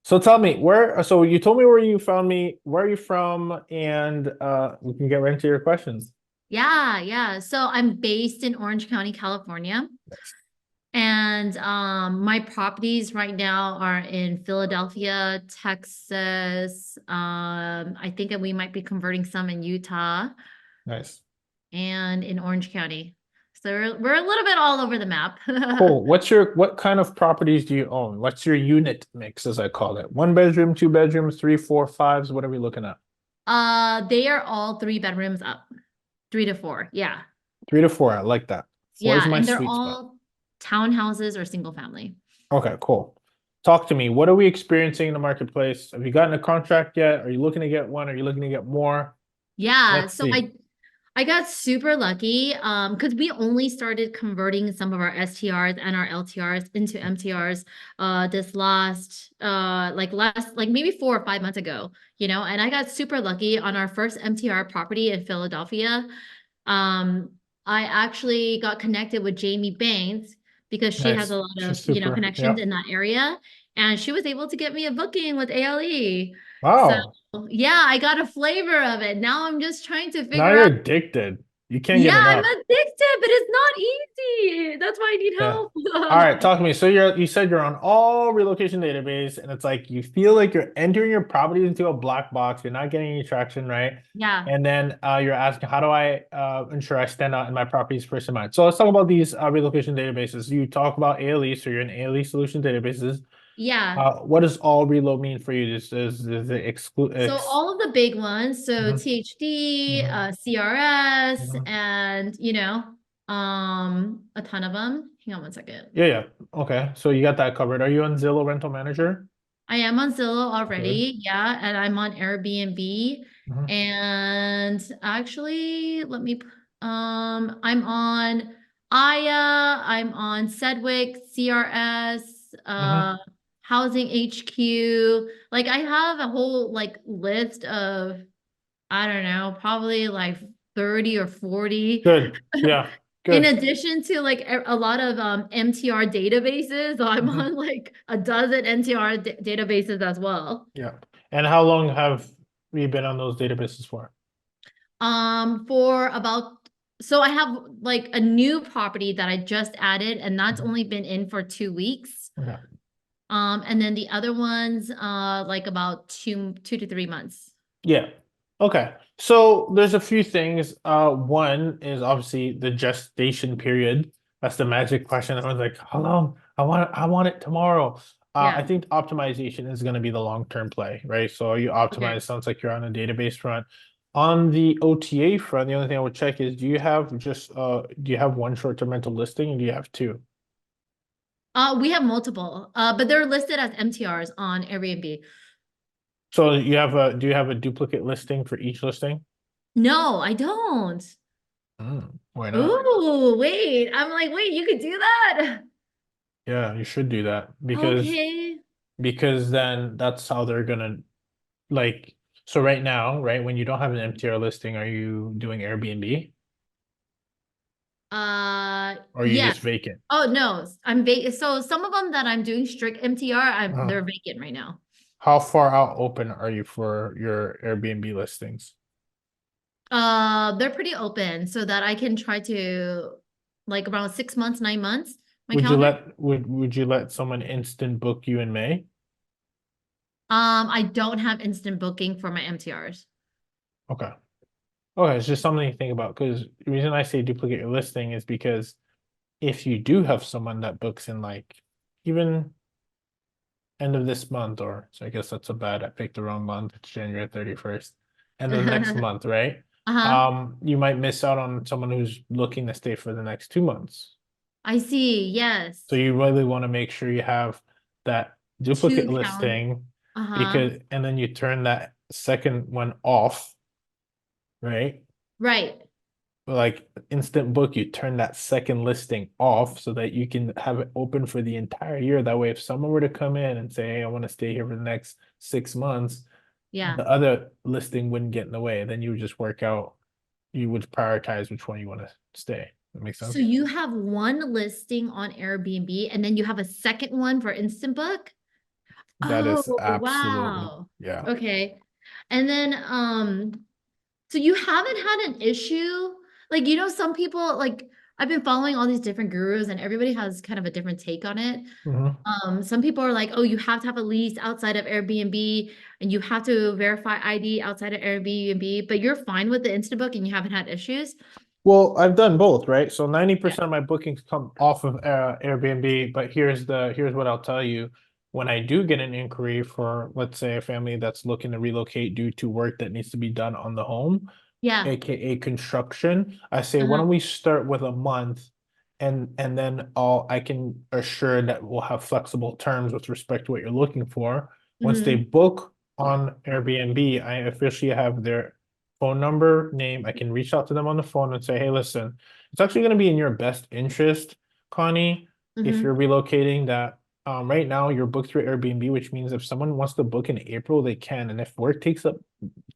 So tell me so you told me where you found me, where are you from? And we can get right into your questions. Yeah. So I'm based in Orange County, California. And my properties right now are in Philadelphia, Texas. I think that we might be converting some in Utah Nice. and in Orange County. So we're a little bit all over the map. Cool. What kind of properties do you own? What's your unit mix, as I call it? One bedroom, two bedrooms, three, four, fives. What are we looking at? They are all 3 bedrooms up, 3 to 4. Yeah. Three to four. I like that. Four is Yeah. my And they're sweet spot. all townhouses or single family. Okay, cool. Talk to me. What are we experiencing in the marketplace? Have you gotten a contract yet? Are you looking to get one? Are you looking to get more? Yeah, Let's so see. I got super lucky because we only started converting some of our STRs and our LTRs into MTRs this last like maybe 4 or 5 months ago, and I got super lucky on our first MTR property in Philadelphia. Um I actually got connected with Jamie Baines because she has a Nice. lot of, She's super. connections Yep. in that area, and she was able to get me a booking with ALE. So Wow. yeah, I got a flavor of it. Now I'm just trying to Now figure you're out. addicted. You can't Yeah, get I'm enough. addicted, but it's not easy. That's why I need Yeah. All right, help. talk to me. So you said you're on all relocation database, and it's like you feel like you're entering your properties into a black box. You're not getting any traction, right? Yeah. And then you're asking, how do I ensure I stand out in my properties first in mind? So let's talk about these relocation databases. You talk about ALE, so you're in ALE solution databases. Yeah. What does all reload mean for you? Is it exclude So all of the big ones, so mhm, THD, mhm, CRS, mhm. and a ton of them. Hang on one second. Yeah, yeah. Okay. So you got that covered. Are you on Zillow Rental Manager? I am on Zillow Good. already, yeah, and I'm on Airbnb. Mhm, And actually, I'm on Aya, I'm on Sedgwick, CRS, mhm. Housing HQ. Like I have a whole like list of, I don't know, probably like 30 or 40. Good. Yeah. In Good. addition to like a lot of MTR databases, I'm Mhm. on like a dozen MTR databases as well. Yeah. And how long have we been on those databases for? For about, so I have like a new property that I just added, and that's Mhm. only been in for 2 weeks. Okay. And then the other ones, like about 2 to 3 months. Yeah. Okay. So there's a few things. One is obviously the gestation period. That's the magic question. Everyone's like, how long? I want it tomorrow. I Yeah. think optimization is going to be the long-term play, right? So you Okay. optimize, sounds like you're on a database front. On the OTA front, the only thing I would check is do you have one short-term rental listing and do you have two? We have multiple, but they're listed as MTRs on Airbnb. So do you have a duplicate listing for each listing? No, I don't. Why not? Ooh, wait. I'm like, wait, you could do that? Yeah, you should do that Okay. because then that's how they're gonna like so right now, right, when you don't have an MTR listing, are you doing Airbnb or are you Yes. just vacant? Oh no, I'm vacant. So some of them that I'm doing strict MTR, Uh, they're vacant right now. how far out open are you for your Airbnb listings? They're pretty open so that I can try to like around 6 months, 9 months, my calendar. Would you let someone instant book you in May? I don't have instant booking for my MTRs. Okay. Okay, it's just something to think about because the reason I say duplicate your listing is because if you do have someone that books in like even end of this month, or so I guess that's a bad, I picked the wrong month. It's January 31st. End of the next month, right? Uh-huh. You might miss out on someone who's looking to stay for the next 2 months. I see. So Yes. you really want to make sure you have that Two duplicate count. listing Uh-huh. because and then you turn that second one off, right? Right. Like instant book, you turn that second listing off so that you can have it open for the entire year. That way, if someone were to come in and say, "Hey, I want to stay here for the next 6 months," Yeah. the other listing wouldn't get in the way. Then you would just work out, you would prioritize which one you want to stay. That makes So sense? you have one listing on Airbnb and then you have a second one for instant book? That Oh, is absolutely, wow. yeah. Okay. And then, so you haven't had an issue? Like, some people, like, I've been following all these different gurus and everybody has kind of a different take on it. Mhm. Some people are like, oh, you have to have a lease outside of Airbnb and you have to verify ID outside of Airbnb, but you're fine with the Instabook and you haven't had issues? Well, I've done both, right? So Yeah. 90% of my bookings come off of Airbnb, but here's what I'll tell you. When I do get an inquiry for, let's say, a family that's looking to relocate due to work that needs to be done on the home, Yeah. aka construction, I say, why Uh-huh. don't we start with a month and then I can assure that we'll have flexible terms with respect to what you're looking for. Once they Mm-hmm. book on Airbnb, I officially have their phone number, name. I can reach out to them on the phone and say, hey, listen, it's actually going to be in your best interest, Connie, if you're Mm-hmm. relocating that right now you're booked through Airbnb, which means if someone wants to book in April, they can. And if work takes up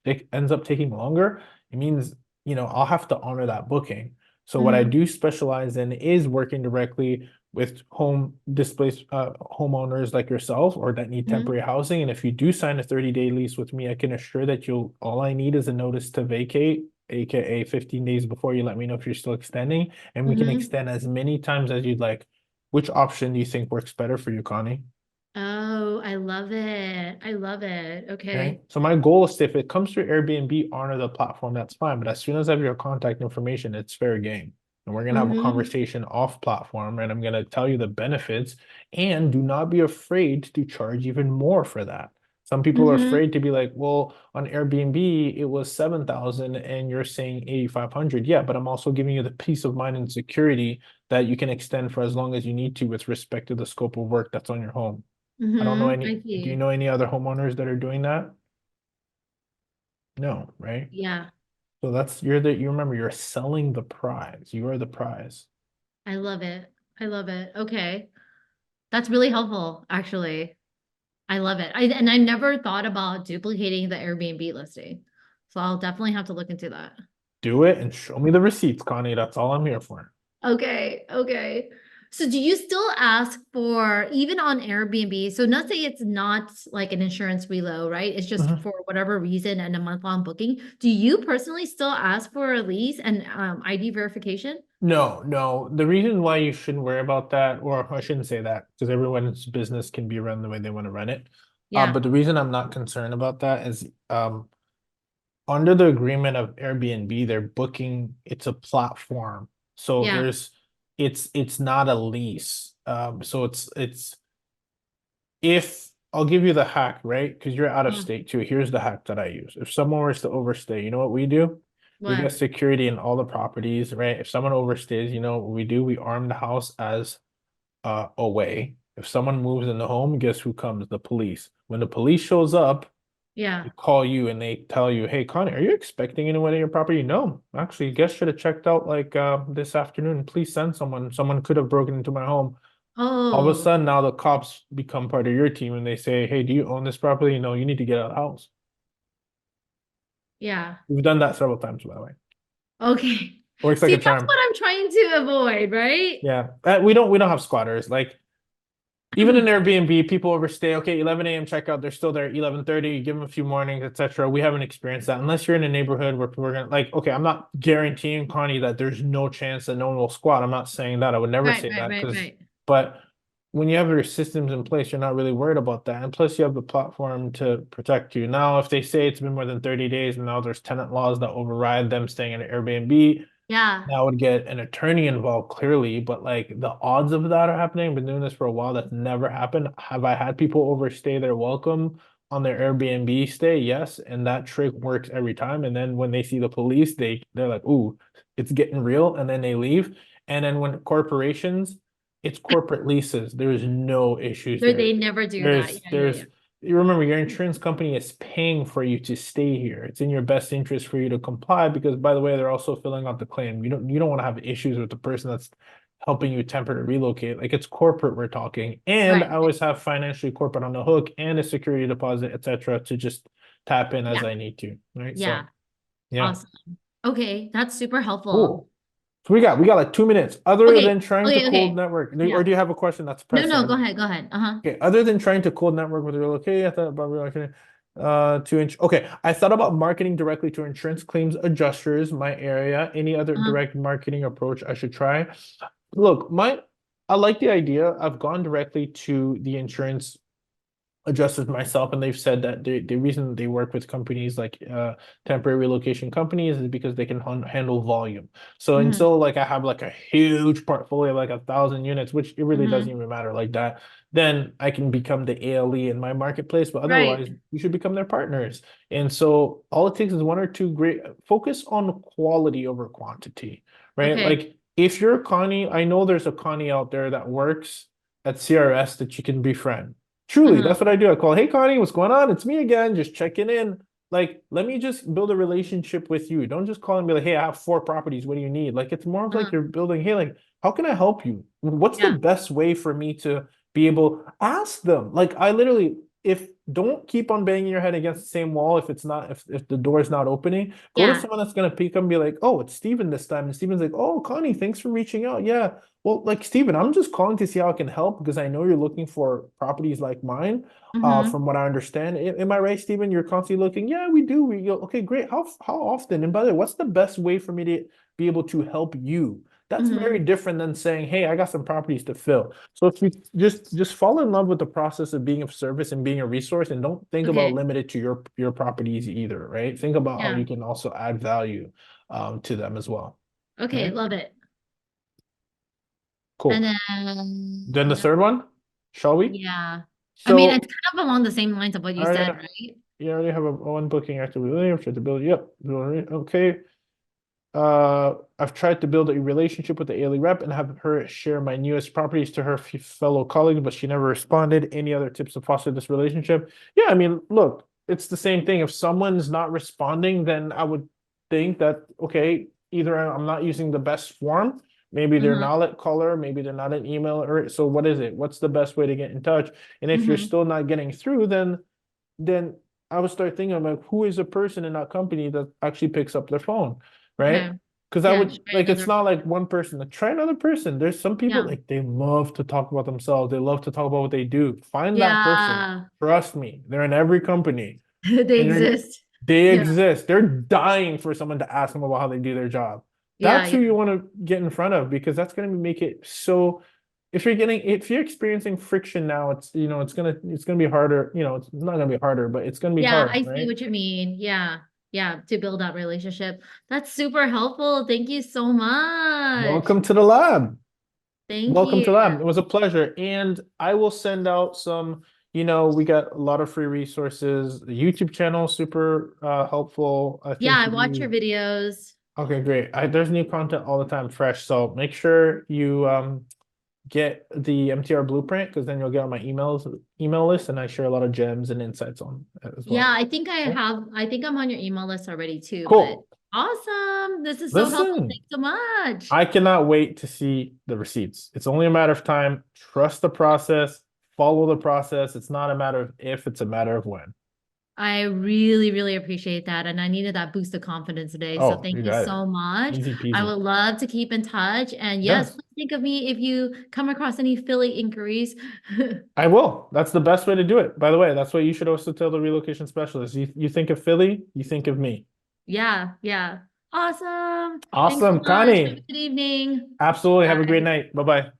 it ends up taking longer, it means, I'll have to honor that booking. So what I Mm-hmm. do specialize in is working directly with home displaced homeowners like yourself or that need Mm-hmm. temporary housing. And if you do sign a 30-day lease with me, I can assure that all I need is a notice to vacate, aka 15 days before you let me know if you're still extending, and we can Mm-hmm. extend as many times as you'd like. Which option do you think works better for you, Connie? Oh, I love it. I love it. Okay. Okay. So my goal is to, if it comes through Airbnb, honor the platform, that's fine. But as soon as I have your contact information, it's fair game. And we're gonna have a Mm-hmm. conversation off platform, and I'm gonna tell you the benefits. And do not be afraid to charge even more for that. Some people are Mm-hmm. afraid to be like, well, on Airbnb, it was 7,000 and you're saying 8,500. Yeah, but I'm also giving you the peace of mind and security that you can extend for as long as you need to with respect to the scope of work that's on your home. I don't know Mm-hmm. any, I do you see. know any other homeowners that are doing that? No, right? Yeah. So you remember you're selling the prize. You are the prize. I love it. I love it. Okay. That's really helpful, actually. I love it. I never thought about duplicating the Airbnb listing. So I'll definitely have to look into that. Do it and show me the receipts, Connie. That's all I'm here for. Okay, okay. So do you still ask for even on Airbnb? So let's say it's not like an insurance reload, right? It's just Mhm. for whatever reason and a month-long booking. Do you personally still ask for a lease and ID verification? No, no. The reason why you shouldn't worry about that, or I shouldn't say that, because everyone's business can be run the way they want to run it. Yeah, But the reason I'm not concerned about that is under the agreement of Airbnb, they're booking, it's a platform. So yeah. it's not a lease. So it's if I'll give you the hack, right? Because you're out of Uh, state too. Here's the hack that I use. If someone was to overstay, you know what we do? We get what? security in all the properties, right? If someone overstays, you know what we do? We arm the house as a way. If someone moves in the home, guess who comes? The police. When the police shows up, they Yeah. call you and they tell you, "Hey, Connie, are you expecting anyone in your property?" No, actually, guest should have checked out like this afternoon. Please send someone. Someone could have broken into my home. All of a Oh, sudden, now the cops become part of your team and they say, hey, do you own this property? No, you need to get out of the house. yeah. We've done that several times, by the way. Okay. Works like See, a that's charm. what I'm trying to avoid, right? Yeah. We don't have squatters. Like even in Airbnb, people overstay. Okay, 11 a.m. checkout, they're still there at 11:30. Give them a few mornings, etc. We haven't experienced that unless you're in a neighborhood where people are gonna like. Okay, I'm not guaranteeing Connie that there's no chance that no one will squat. I'm not saying that. I would never Right, say right, that right, because, right. but when you have your systems in place, you're not really worried about that. And plus, you have the platform to protect you. Now, if they say it's been more than 30 days and now there's tenant laws that override them staying in an Airbnb, Yeah. that would get an attorney involved clearly, but like the odds of that are happening. I've been doing this for a while. That's never happened. Have I had people overstay their welcome on their Airbnb stay? Yes, and that trick works every time. And then when they see the police, they're like, "Ooh, it's getting real," and then they leave. And then when corporations, it's corporate leases. There's no issues there. They never do that. There's Yeah, yeah, yeah. there's you remember your insurance company is paying for you to stay here. It's in your best interest for you to comply because by the way, they're also filling out the claim. You don't want to have issues with the person that's helping you temporarily relocate. Like it's corporate we're talking. And Right. I always have financially corporate on the hook and a security deposit, etc., to just tap in as Yeah. I need to. Right. Yeah. So yeah. Awesome. Okay, that's super helpful. Cool. So we got like 2 minutes. Other Okay, than trying to okay, cold okay. network, or Yeah. do you have a question that's No, no, pressing? go ahead. Uh-huh. Okay, other than trying to cold network with real, okay, I thought about relocating to okay. I thought about marketing directly to insurance claims adjusters, my area. Any other Uh-huh. direct marketing approach I should try? Look, I like the idea. I've gone directly to the insurance adjusted myself, and they've said that the reason they work with companies like temporary relocation companies is because they can handle volume. So Mm-hmm. until like I have like a huge portfolio, like 1,000 units, which it really doesn't Mm-hmm. even matter like that, then I can become the ALE in my marketplace. But Right. otherwise, you should become their partners. And so all it takes is one or two great focus on quality over quantity, right? Okay. Like if you're Connie, I know there's a Connie out there that works at CRS that you can befriend. Truly, Uh-huh. that's what I do. I call, hey Connie, what's going on? It's me again, just checking in. Like, let me just build a relationship with you. Don't just call and be like, hey, I have 4 properties. What do you need? Like, it's more of like Uh-huh. you're building, hey, like, how can I help you? What's the Yeah. best way for me to be able ask them? Like, I literally, if don't keep on banging your head against the same wall if it's not if the door is not opening, go to Yeah. someone that's gonna pick up and be like, oh, it's Steven this time. And Steven's like, oh, Connie, thanks for reaching out. Yeah. Well, like Steven, I'm just calling to see how I can help because I know you're looking for properties like mine. Mm-hmm. From what I understand, am I right, Steven? You're constantly looking. Yeah, we do. We go, okay, great. How often? And by the way, what's the best way for me to be able to help you? That's very Mm-hmm. different than saying, hey, I got some properties to fill. So if you just fall in love with the process of being of service and being a resource, and don't think about Okay. limited to your properties either, right? Think about how Yeah. you can also add value to them as well. Okay, Right? love it. And Cool. Then the then, third one, shall we? yeah. I mean, it's So kind of along the same lines of what I you said, already, right? you already have a one booking activity. I've tried to build. Yep. Okay. I've tried to build a relationship with the ALE rep and have her share my newest properties to her fellow colleagues, but she never responded. Any other tips to foster this relationship? Yeah, I mean, look, it's the same thing. If someone's not responding, then I would think that, okay, either I'm not using the best form, maybe they're Uh-huh. not at color, maybe they're not an email, or so what is it? What's the best way to get in touch? And if you're Mm-hmm. still not getting through, then I would start thinking about who is a person in that company that actually picks up their phone, right? Okay. Because I Yeah, would try like it's another not one. like one person. Like, try another person. There's some people Yeah. like they love to talk about themselves. They love to talk about what they do. Find that person. Yeah. Trust me, they're in every company, They and exist. they Yeah. exist. They're dying for someone to ask them about how they do their job. Yeah, That's yeah. who you want to get in front of because that's going to make it so if you're experiencing friction now, it's gonna be harder. It's not gonna be harder, but it's gonna be Yeah, hard, I see right? what you mean. Yeah. Yeah, to build that relationship. That's super helpful. Thank you so much. Welcome to the lab. Thank Welcome you. to the lab. It was a pleasure. And I will send out some, we got a lot of free resources. The YouTube channel, super helpful. I Yeah, think I watch your videos. okay, great. There's new content all the time, fresh. So make sure you get the MTR blueprint because then you'll get on my email list and I share a lot of gems and insights on it as Yeah, well. Okay? I think I'm on your email list already too, but Cool. awesome. This is so helpful. Listen, Thanks so much. I cannot wait to see the receipts. It's only a matter of time. Trust the process, follow the process. It's not a matter of if, it's a matter of when. I really, really appreciate that. And I needed that boost of confidence today. So Oh, thank you you got it. so much. Easy I peasy. would love to keep in touch. And yes, Yes, please think of me if you come across any Philly inquiries. I will. That's the best way to do it. By the way, that's what you should also tell the relocation specialist. You think of Philly, you think of me. Yeah, yeah. Awesome. Thanks so Awesome. much. Have a Connie, good evening. absolutely. Have a great Bye. night. Bye bye.